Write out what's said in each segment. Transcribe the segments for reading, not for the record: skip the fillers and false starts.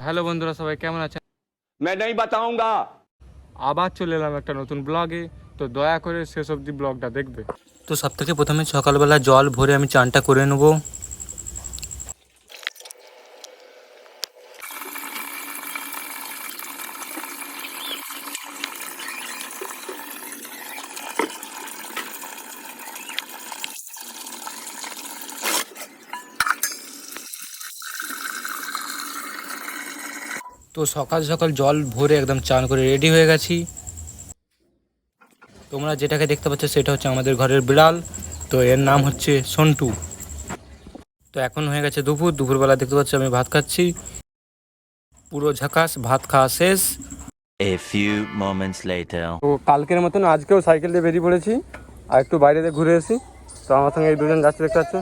Hello বন্ধুরা, সবাই কেমন আছেন? मैं नहीं बताऊंगा। আবার চলে এলাম একটা নতুন ব্লগে। তো দয়া করে শেষ অবধি ব্লগটা দেখবে। তো সব থেকে প্রথমে সকালবেলা জল ভরে আমি চানটা করে নেব। তো সকাল সকাল জল ভরে একদম চান করে রেডি হয়ে গেছি। তোমরা যেটাকে দেখতে পাচ্ছ সেটা হচ্ছে আমাদের ঘরের বিড়াল। তো এর নাম হচ্ছে সন্টু। তো এখন হয়ে গেছে দুপুরবেলা দেখতে পাচ্ছি আমি ভাত খাচ্ছি। পুরো ঝাকাস ভাত খাওয়া শেষ। A few moments later. তো কালকের মতন আজকেও সাইকেল দিয়ে বেরিয়ে পড়েছি আর একটু বাইরে দিয়ে ঘুরে এসি। তো আমার সঙ্গে এই দুজন যাচ্ছে, দেখতে পাচ্ছ।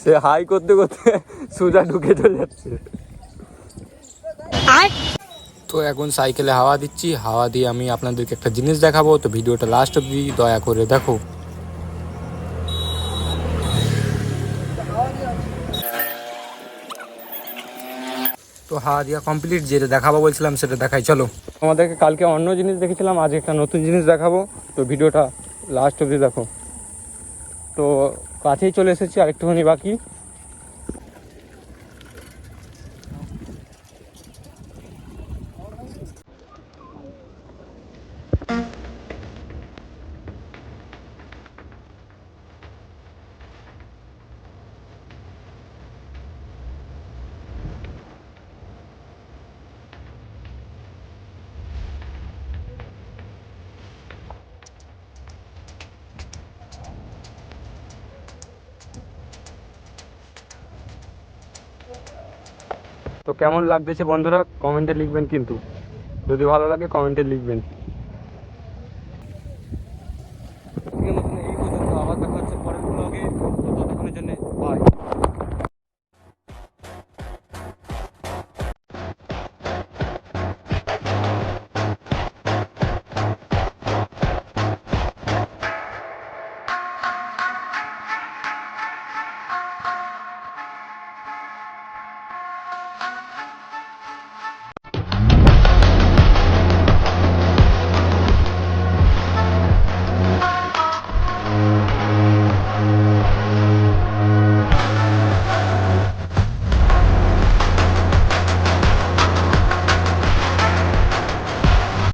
সে হাই করতে করতে সোজা ঢুকে চলে যাচ্ছে। তো এখন সাইকেলে হাওয়া দিচ্ছি, হাওয়া দিয়ে আমি আপনাদেরকে একটা জিনিস দেখাবো। তো ভিডিওটা লাস্ট অবধি দয়া করে দেখো। তো হাওয়া দিয়া কমপ্লিট, যেটা দেখাবো বলছিলাম সেটা দেখাই, চলো। আমাদেরকে কালকে অন্য জিনিস দেখেছিলাম, আজ একটা নতুন জিনিস দেখাবো। তো ভিডিওটা লাস্ট অবধি দেখো। তো কাছেই চলে এসেছি, আর একটুখানি বাকি। তো কেমন লাগতেছে বন্ধুরা, কমেন্টে লিখবেন কিন্তু। যদি ভালো লাগে কমেন্টে লিখবেন। আজকের মতন এই পর্যন্ত, আবার দেখা হচ্ছে পরের ব্লগে। তো ততক্ষণের জন্য বাই।